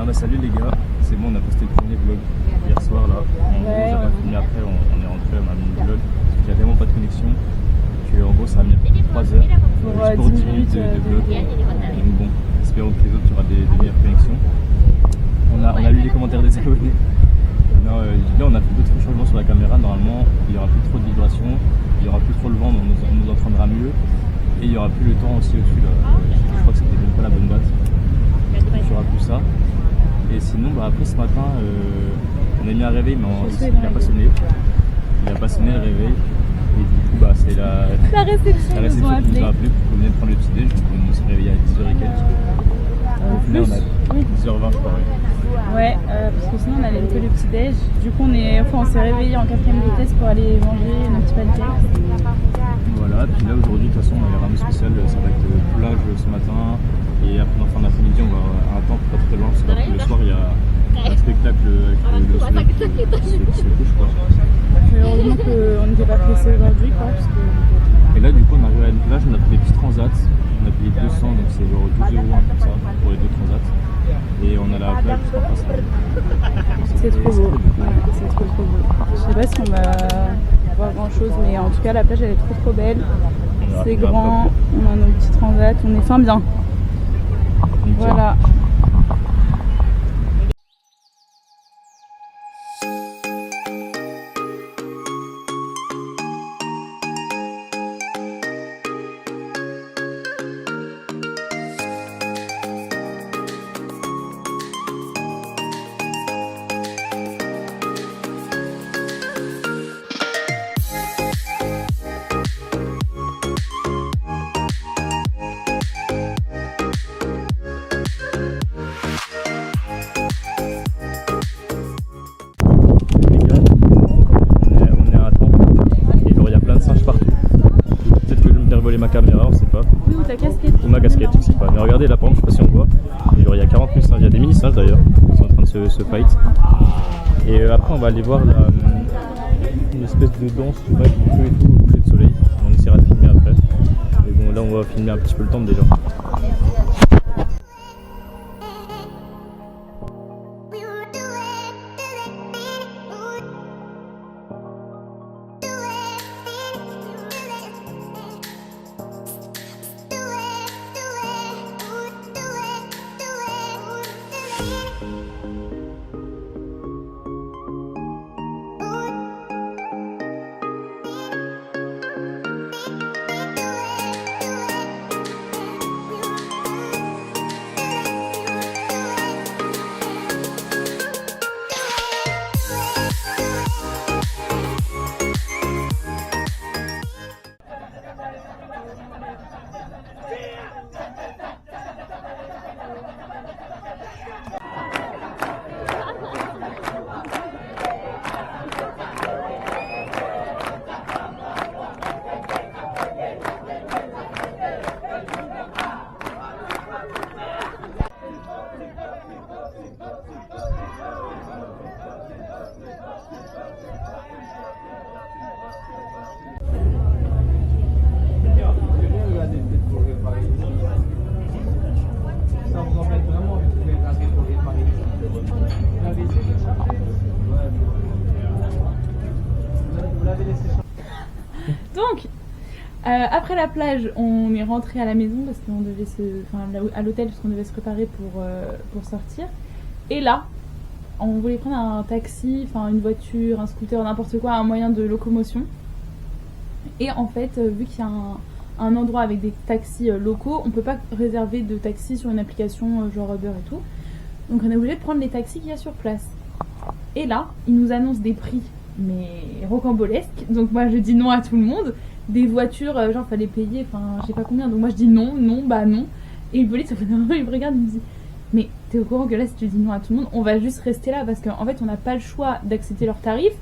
Non bah salut les gars, c'est bon, on a posté le premier vlog hier soir là. On a pas filmé après, on est rentré, on a mis le vlog. Il n'y a vraiment pas de connexion. Que en gros ça a mis 3 heures pour 10 minutes de vlog. Donc bon, espérons que les autres il y aura des meilleures connexions. On a lu les commentaires des abonnés. Non, là on a fait d'autres changements sur la caméra. Normalement il n'y aura plus trop de vibrations, il n'y aura plus trop le vent, donc on nous entendra mieux. Et il n'y aura plus le temps aussi au-dessus là. Je crois que c'était même pas la bonne date. Il n'y aura plus ça. Et sinon, bah, après ce matin, on a mis un réveil, mais il n'a pas sonné. Il n'a pas sonné le réveil. Et du coup, bah, c'est la réception qui nous a appelé pour qu'on vienne prendre le petit déj. Donc on s'est réveillé à 10h et quelques. Au final, on a 10h20, je crois. Ouais, parce que sinon on allait louper le petit déj. Du coup, on s'est réveillé en 4ème vitesse pour aller manger notre petit pancake. Voilà, puis là aujourd'hui, de toute façon, on a vraiment spécial. Ça va être plage ce matin. Et après, en fin d'après-midi, on va à un temple pas très loin. Parce que le soir, il y a un spectacle avec le soleil qui se couche, quoi. Heureusement qu'on n'était pas pressé aujourd'hui, quoi. Parce que... Et là, du coup, on arrive à une plage, on a pris des petits transats. On a payé 200, donc c'est genre 12 €, un peu ça, pour les 2 transats. Et on a la plage juste en face. C'est trop beau. Ouais, c'est trop beau. Je sais pas si on va voir grand chose, mais en tout cas, la plage elle est trop belle. C'est grand, on a nos petits transats, on est fin bien. Voilà. Ma caméra, on sait pas. Oui, ou ta casquette. Ou ma casquette, je sais pas. Mais regardez là, par exemple, je sais pas si on voit. Et genre, il y a 40 000 singes, il y a des mini singes d'ailleurs, qui sont en train de se fight. Et après, on va aller voir une espèce de danse avec du feu et tout au coucher de soleil. On essaiera de filmer après. Mais bon, là, on va filmer un petit peu le temps déjà. Donc, après la plage, on est rentré à la maison parce qu'on devait à l'hôtel parce qu'on devait se préparer pour sortir. Et là, on voulait prendre un taxi, enfin une voiture, un scooter, n'importe quoi, un moyen de locomotion. Et en fait, vu qu'il y a un endroit avec des taxis locaux, on peut pas réserver de taxi sur une application genre Uber et tout. Donc on est obligé de prendre les taxis qu'il y a sur place. Et là, ils nous annoncent des prix mais rocambolesques. Donc moi je dis non à tout le monde. Des voitures, genre fallait payer, enfin je sais pas combien. Donc moi je dis non. Et le police il me regarde et me dit mais t'es au courant que là si tu dis non à tout le monde, on va juste rester là parce qu'en fait on n'a pas le choix d'accepter leurs tarifs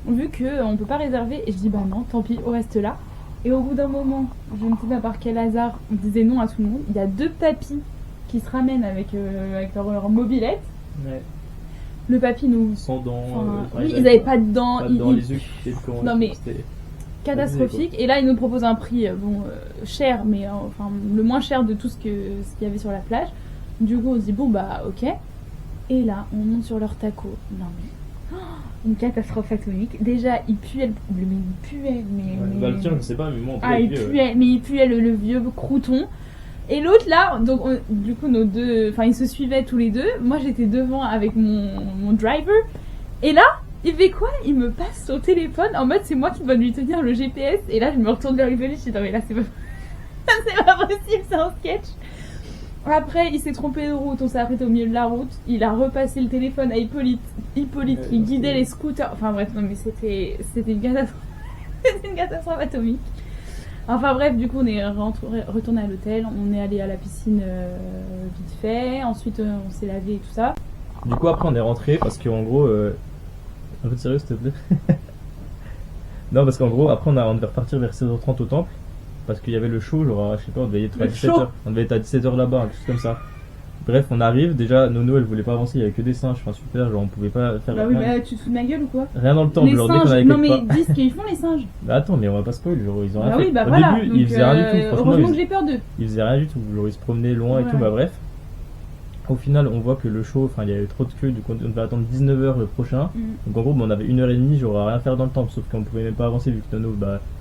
vu qu'on peut pas réserver. Et je dis bah non, tant pis, on reste là. Et au bout d'un moment, je ne sais pas par quel hasard, on disait non à tout le monde. Il y a 2 papis qui se ramènent avec leur mobilette. Ouais. Le papy nous... Sans dents. Oui, ils n'avaient pas de dents. Pas de dents, les yeux qui étaient non mais catastrophique. Et là, ils nous proposent un prix cher, mais enfin le moins cher de tout ce qu'il y avait sur la plage. Du coup, on se dit bon bah ok. Et là, on monte sur leur taco. Non mais... une catastrophe atomique. Déjà, il puait mais il puait, Bah, le tien, je sais pas, mais moi, en tout cas, ah, il puait, mais il puait le vieux crouton. Et l'autre là, donc du coup, nos deux... Enfin, ils se suivaient tous les deux. Moi, j'étais devant avec mon driver. Et là, il fait quoi? Il me passe son téléphone en mode c'est moi qui dois lui tenir le GPS. Et là, je me retourne vers Hippolyte. Je dis non mais là, c'est pas... c'est pas possible, c'est un sketch. Après, il s'est trompé de route, on s'est arrêté au milieu de la route. Il a repassé le téléphone à Hippolyte qui guidait les scooters. Enfin bref, non mais c'était une catastrophe. C'était une catastrophe atomique. Enfin bref, du coup, on est retourné à l'hôtel. On est allé à la piscine vite fait. Ensuite, on s'est lavé et tout ça. Du coup, après, on est rentré parce qu'en gros. Un peu de sérieux, s'il te plaît. Non, parce qu'en gros, après, on devait repartir vers 16h30 au temple. Parce qu'il y avait le show, genre, je sais pas, on devait être à 17h. On devait être à 17h là-bas, quelque chose comme ça. Bref, on arrive. Déjà, Nono, elle voulait pas avancer, il y avait que des singes. Enfin, super, genre, on pouvait pas faire. Bah oui, mais tu te fous de ma gueule ou quoi? Rien dans le temple, les genre, singes, dès qu'on avait non mais quelque part. dis ce qu'ils font les singes. Bah attends, mais on va pas spoil, genre, ils ont rien Bah fait. oui, bah Au voilà. début, Donc, ils faisaient rien du tout. Franchement, heureusement que j'ai peur d'eux. ils faisaient rien du tout. Genre, ils se promenaient loin et tout, bah bref. Au final, on voit que le show, enfin, il y avait trop de queue, du coup, on devait attendre 19h le prochain. Donc, en gros, on avait 1h30, genre, à rien faire dans le temple, sauf qu'on pouvait même pas avancer vu que Nono,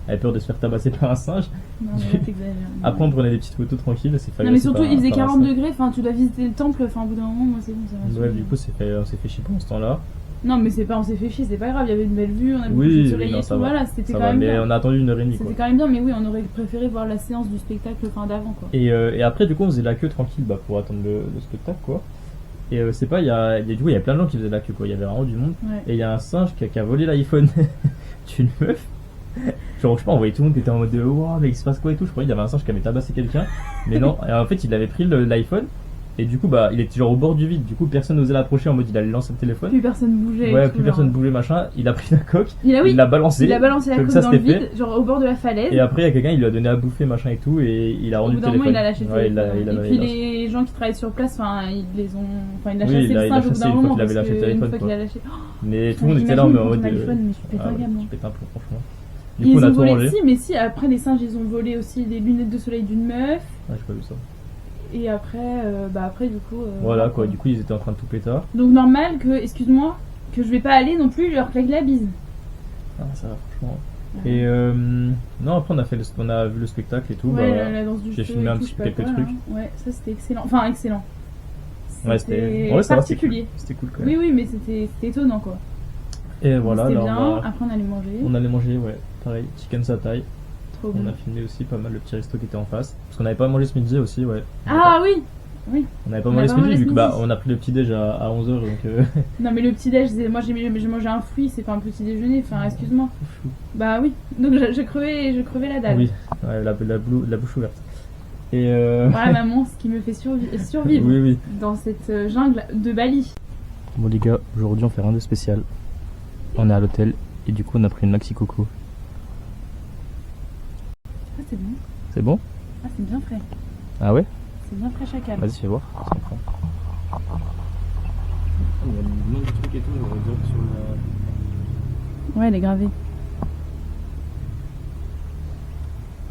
avait peur de se faire tabasser par un singe. Non, mais t'exagères. Après, on prenait des petites photos tranquilles, c'est fait. Non, mais surtout, il faisait 40 degrés, enfin, tu dois visiter le temple, enfin, au bout d'un moment, moi, c'est bon, ça va. Ouais, du coup, on s'est fait chier pendant ce temps-là. Non, mais c'est pas, on s'est fait chier, c'est pas grave, il y avait une belle vue, on a vu le soleil et tout, voilà, c'était quand même bien. Mais on a attendu 1h30, quoi. C'était quand même bien, mais oui, on aurait préféré voir la séance du spectacle, enfin, d'avant, quoi. Et après, du coup, on faisait la queue tranquille, pour attendre le spectacle, quoi. Et c'est pas, du coup, il y a plein de gens qui faisaient la queue, quoi. Il y avait vraiment du monde. Ouais. Et il y a un singe qui a volé l'iPhone d'une meuf. Genre, je sais pas, on voyait tout le monde qui était en mode de wow, mais il se passe quoi et tout. Je croyais qu'il y avait un singe qui avait tabassé quelqu'un. Mais non, et en fait, il avait pris l'iPhone. Et du coup, il était genre au bord du vide. Du coup, personne n'osait l'approcher en mode il allait lancer le téléphone. Plus personne bougeait. Ouais, plus personne bougeait, machin. Il a pris la coque. Il l'a balancé. Il a balancé la coque dans le vide, genre au bord de la falaise. Et après, il y a quelqu'un, il lui a donné à bouffer, machin et tout. Et il a rendu le téléphone. Il a lâché le téléphone. Et puis les gens qui travaillent sur place, enfin, il a chassé le singe au bout d'un moment. Il avait lâché le téléphone. Mais tout le monde était là, mais en mode. Mais je pète un gamin. Je pète un plomb, franchement. Du coup, on a tout rangé. Si, mais si, après les singes, ils ont volé aussi des lunettes de soleil d'une meuf. Ouais, j'ai pas vu ça. Et après, du coup. Voilà quoi, du coup, ils étaient en train de tout pétard. Donc, normal que, excuse-moi, que je vais pas aller non plus leur claquer la bise. Ah, ça va, franchement. Ouais. Et non, après, on a vu le spectacle et tout. Ouais, la danse du j'ai filmé un petit peu quelques trucs. Ouais, ça c'était excellent. Enfin, excellent. Ouais, c'était particulier. C'était cool quand même. Oui, mais c'était étonnant quoi. Et voilà, c'était bien. Après, on allait manger. On allait manger, ouais, pareil, chicken satay. Trop bien. On a filmé aussi pas mal le petit resto qui était en face. Parce qu'on n'avait pas mangé ce midi aussi, ouais. Oui. On n'avait pas mangé ce midi vu que on a pris le petit déj à 11h donc. Non mais le petit déj, moi j'ai mangé un fruit, c'est pas un petit déjeuner, enfin excuse-moi. Bah oui, donc je crevais la dalle. Oui, ouais, la bouche ouverte. Et voilà maman, ce qui me fait survivre oui. Dans cette jungle de Bali. Bon les gars, aujourd'hui on fait rien de spécial. On est à l'hôtel et du coup on a pris une Maxi Coco. Ah c'est bon. C'est bon? Ah c'est bien frais. Ah ouais? C'est bien frais chacal. Vas-y fais voir. Il y a le nom du truc et tout, sur le... Ouais elle est gravée.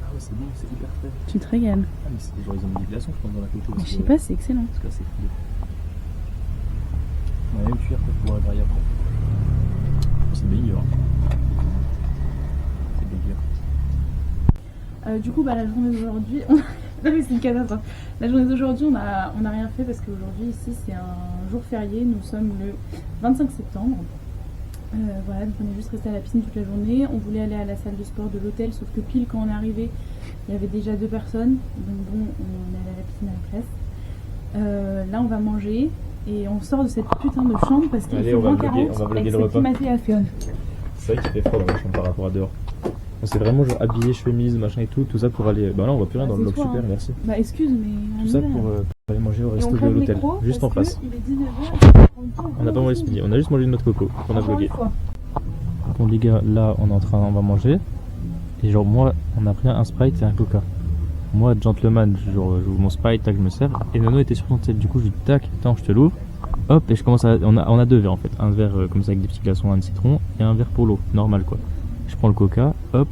Ah ouais c'est bon, c'est hyper frais. Tu te régales. Ah mais c'est genre ils ont mis des glaçons je pense dans la coco. Je sais pas, c'est excellent. Parce que c'est fou. On va même cuire pour pouvoir varier après. C'est dégueu hein. C'est dégueu. Du coup la journée d'aujourd'hui... Non mais c'est une catastrophe. La journée d'aujourd'hui on a rien fait parce qu'aujourd'hui ici c'est un jour férié, nous sommes le 25 septembre. Voilà, donc on est juste resté à la piscine toute la journée. On voulait aller à la salle de sport de l'hôtel, sauf que pile quand on est arrivé, il y avait déjà 2 personnes. Donc bon, on est allé à la piscine à la place. Là on va manger et on sort de cette putain de chambre parce qu'il faut 20-40 avec cette climatisation. C'est vrai qu'il fait froid dans la chambre par rapport à dehors. On s'est vraiment genre habillé, chemise, machin et tout ça pour aller. Bah là on voit plus rien dans le vlog, super, merci. Bah excuse mais. Tout ça pour aller manger au resto de l'hôtel, juste en face. Il est 19h. On n'a pas mangé ce midi, on a juste mangé notre coco qu'on a vlogué. Bon les gars, là on va manger. Et genre moi on a pris un Sprite et un Coca. Moi gentleman, genre j'ouvre mon Sprite, tac je me sers. Et Nono était sur son tête, du coup je lui dis tac, attends je te l'ouvre. Hop et je commence à. On a 2 verres en fait. Un verre comme ça avec des petits glaçons, un de citron et un verre pour l'eau, normal quoi. Je prends le Coca, hop,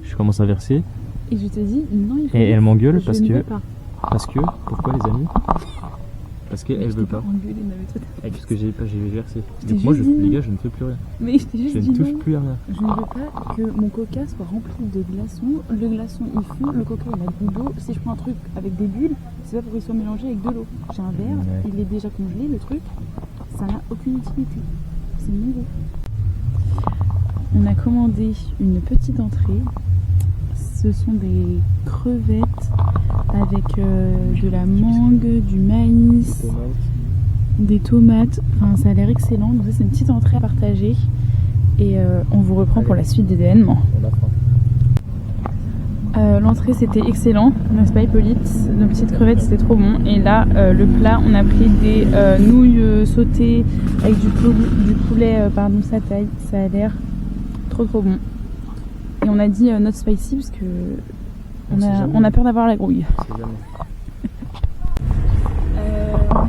je commence à verser. Et je te dis non, il faut. Et elle m'engueule parce que. Pas. Parce que. Pourquoi les amis? Parce qu'elle veut pas. Engueulé, non, mais toi, Et parce que j'ai versé. t'ai Donc moi, juste dit les non. gars, je ne fais plus rien. mais je t'ai juste Je dit ne touche non. plus à rien. Je ne veux pas que mon coca soit rempli de glaçons. Le glaçon il fond, le coca il a le goût d'eau. Si je prends un truc avec des bulles, c'est pas pour qu'il soit mélangé avec de l'eau. J'ai un verre, Ouais. il est déjà congelé, le truc, ça n'a aucune utilité. C'est mon goût. On a commandé une petite entrée. Ce sont des crevettes avec de la mangue, du maïs, des tomates. Enfin, ça a l'air excellent. Donc ça, c'est une petite entrée à partager. Et on vous reprend pour la suite des événements. On a faim. L'entrée c'était excellent, n'est-ce pas Hippolyte? Nos petites crevettes c'était trop bon. Et là le plat, on a pris des nouilles sautées avec du poulet sa taille. Ça a l'air trop bon. Et on a dit not spicy parce que on a peur d'avoir la grouille. On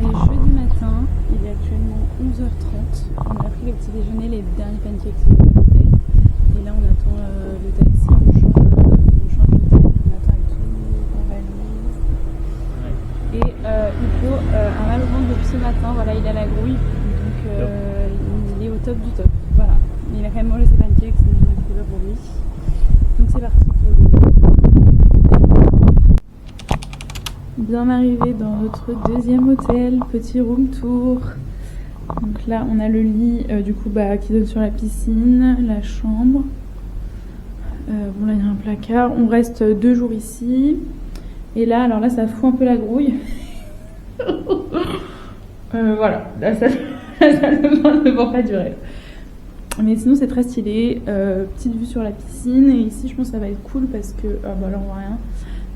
est jeudi matin, il est actuellement 11h30. On a pris le petit déjeuner, les derniers pancakes de l'hôtel. Et là on attend le taxi, on change d'hôtel, on attend avec tout en valise. Et Hippo a mal au ventre depuis ce matin, voilà, il a la grouille, donc il est au top du top. Voilà, il a quand même mangé ses pancakes, mais je n'en pas pour lui. Donc c'est parti pour le... Bien arrivé dans notre deuxième hôtel, petit room tour. Donc là on a le lit qui donne sur la piscine, la chambre. Bon là il y a un placard, on reste 2 jours ici. Et là, alors là ça fout un peu la grouille. Voilà, la salle de bain ne vend pas du rêve. Mais sinon c'est très stylé, petite vue sur la piscine. Et ici je pense que ça va être cool parce que, là on voit rien.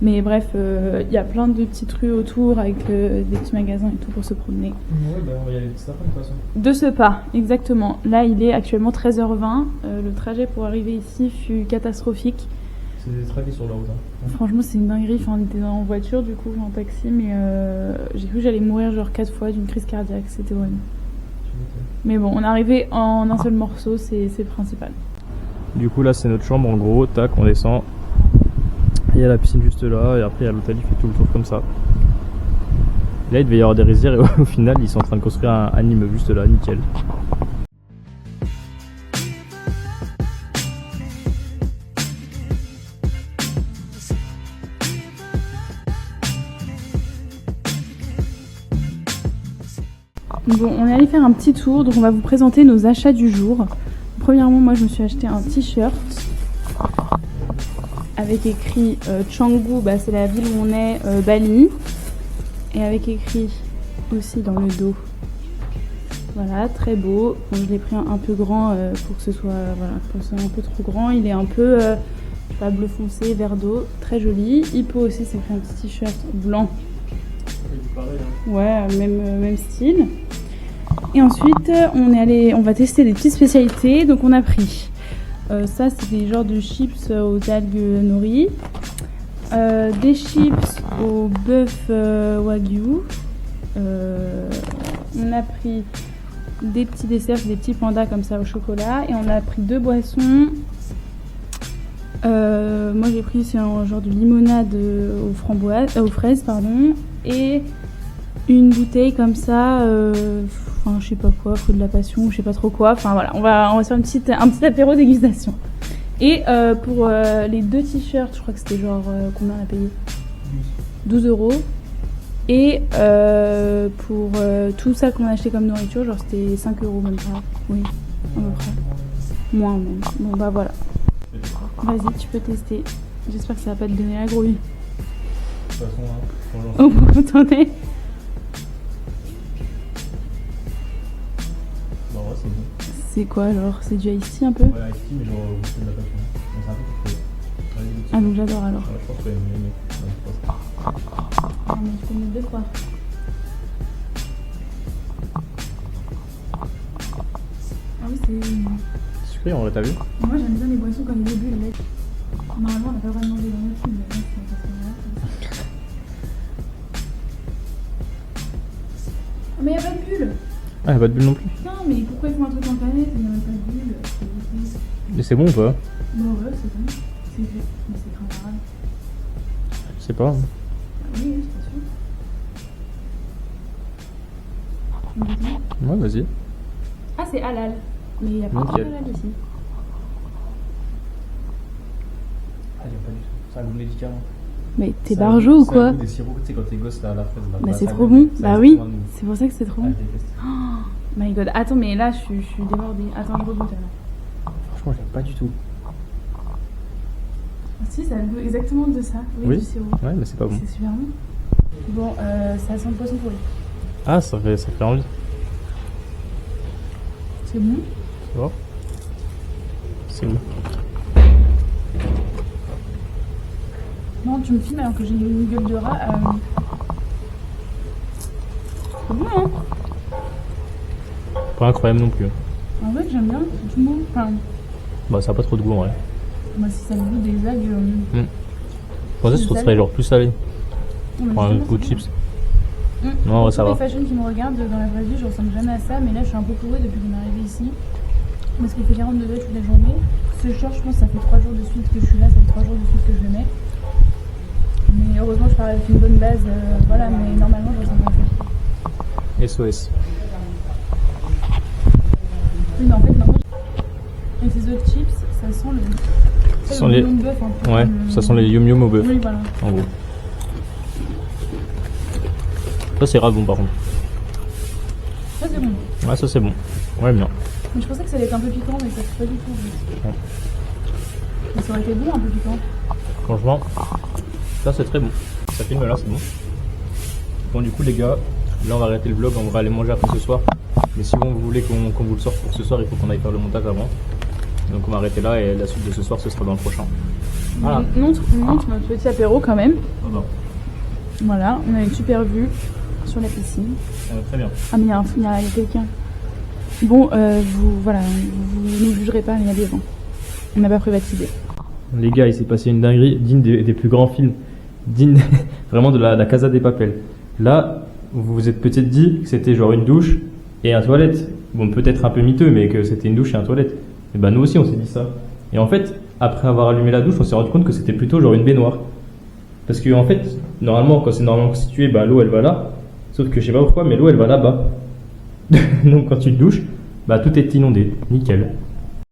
Mais bref, il y a plein de petites rues autour avec des petits magasins et tout pour se promener. Ouais, bah on va y aller de cet après de toute façon. De ce pas, exactement. Là, il est actuellement 13h20. Le trajet pour arriver ici fut catastrophique. C'est des traqués sur la route. Hein. Franchement, c'est une dinguerie. Enfin, on était en voiture, du coup, en taxi, mais j'ai cru que j'allais mourir genre 4 fois d'une crise cardiaque. C'était horrible. Mais bon, on est arrivé en un seul morceau, c'est le principal. Du coup, là, c'est notre chambre en gros. Tac, on descend. Il y a la piscine juste là, et après il y a l'hôtel qui fait tout le tour comme ça. Là il devait y avoir des rizières, et au final ils sont en train de construire un immeuble juste là, nickel. Bon, on est allé faire un petit tour, donc on va vous présenter nos achats du jour. Premièrement, moi je me suis acheté un t-shirt avec écrit Canggu, c'est la ville où on est, Bali, et avec écrit aussi dans le dos. Voilà, très beau. Bon, je l'ai pris un peu grand pour que ce soit, voilà, pour que ce soit un peu trop grand. Il est un peu bleu foncé, vert d'eau, très joli. Hippo aussi s'est pris un petit t-shirt blanc. Ouais, même style. Et ensuite, on va tester des petites spécialités. Donc on a pris ça, c'est des genres de chips aux algues nori, des chips au bœuf wagyu. On a pris des petits desserts, des petits pandas comme ça au chocolat, et on a pris 2 boissons. Moi j'ai pris c'est un genre de limonade aux fraises pardon, et une bouteille comme ça, enfin je sais pas quoi, fruit de la passion, je sais pas trop quoi. Enfin voilà, on va faire un petit apéro dégustation. Et pour les 2 t-shirts, je crois que c'était genre combien on a payé 12 €. Et pour tout ça qu'on a acheté comme nourriture, genre c'était 5 € même pas. Oui, à peu près. Moins même. Bon bah voilà. Vas-y, tu peux tester. J'espère que ça va pas te donner la grouille. De toute façon, hein, Oh, vous t'en est. Bah ouais, c'est bon. C'est quoi alors? C'est du iced tea un peu? Ouais, ice tea, mais genre c'est de la passion. Donc, c'est un peu plus chaud. Vas-y, Ah donc j'adore alors. ouais, je pense que tu vas aimer. Ah mais tu peux mettre 2 fois. Ah oui c'est... Sucré, en vrai, t'as vu? Moi j'aime bien les boissons comme des bulles. Mais... Normalement on n'a pas vraiment des dans notre film, mais là c'est parce que là... Ah mais y'a pas de bulles! Ah, y'a pas de bulle non plus. Putain mais pourquoi ils font un truc en canette et il n'y a même pas de bulles? Mais c'est bon ou pas? Bon ouais c'est bon. C'est fait. Mais c'est très grave. Je sais pas. Oui, oui, c'est sûr. Ouais, vas-y. Ah, c'est halal. Mais il n'y a pas de Nickel. halal ici. Ah, j'aime pas du tout. C'est un goût médicament. Mais t'es barjot ou C'est un quoi? goût des sirops, tu sais, quand t'es gosse, là, à la fraise. Là, Bah, c'est ça trop goûte- bon. ça Bah reste oui, vraiment le goût. c'est pour ça que c'est trop Ah, bon. je déteste. Oh my god. Attends, mais là, je suis débordée. Attends, je regoute alors. Franchement, j'aime pas du tout. Ah, si, ça a le goût exactement de ça. Oui. Du sirop. Ouais, mais c'est pas bon. C'est super bon. Bon, ça sent le poisson pourri. Ah, ça fait envie. C'est bon. Tu vois? C'est bon. Non, tu me filmes alors que j'ai une gueule de rat. C'est bon, hein? Pas incroyable non plus. En vrai, j'aime bien. C'est tout bon. Enfin, Bah, ça a pas trop de goût en vrai. moi, si ça a le goût des algues. Je pensais que ce serait genre plus salé. Enfin, un goût de chips. Non, ouais, ça va. Les fashion qui me regardent dans la vraie vie, je ressemble jamais à ça, mais là je suis un peu pourrie depuis qu'on est arrivé ici. Parce qu'il fait 40 degrés toute la journée. Ce short, je pense que ça fait 3 jours de suite que je suis là, ça fait 3 jours de suite que je le mets. Mais heureusement, je pars avec une bonne base, voilà, mais normalement, je ressemble pas à ça. SOS. Oui, mais en fait, maintenant, avec ces autres chips, ça sent le. Ça sent les- bouillon de bœuf un peu. Ouais, comme, ça sent les yum yum au bœuf. Oui, voilà. En gros. Ça, c'est grave bon par contre. Ça, c'est bon. Ouais, ça, c'est bon. Ouais, bien. Mais je pensais que ça allait être un peu piquant, mais ça fait pas du tout. En fait. Ouais. Mais ça aurait été bon, un peu piquant. Franchement, ça, c'est très bon. Ça filme là, c'est bon. Bon, du coup, les gars, là, on va arrêter le vlog. On va aller manger après ce soir. Mais si vous voulez qu'on vous le sorte pour ce soir, il faut qu'on aille faire le montage avant. Donc, on va arrêter là et la suite de ce soir, ce sera dans le prochain. Voilà. Montre notre petit apéro quand même. Oh, bah. Voilà, on a une super vue sur la piscine. Très bien. Ah mais il y a quelqu'un. Bon, vous ne jugerez pas, mais il y a des gens. On n'a pas privatisé. Les gars, il s'est passé une dinguerie digne des plus grands films, digne vraiment de la Casa des Papel. Là, vous vous êtes peut-être dit que c'était genre une douche et un toilette. Bon, peut-être un peu miteux, mais que c'était une douche et un toilette. Et ben nous aussi, on s'est dit ça. Et en fait, après avoir allumé la douche, on s'est rendu compte que c'était plutôt genre une baignoire. Parce que en fait, normalement, quand c'est normalement constitué, bah, l'eau elle va là. Sauf que je sais pas pourquoi, mais l'eau elle va là-bas. Donc quand tu te douches, bah tout est inondé. Nickel.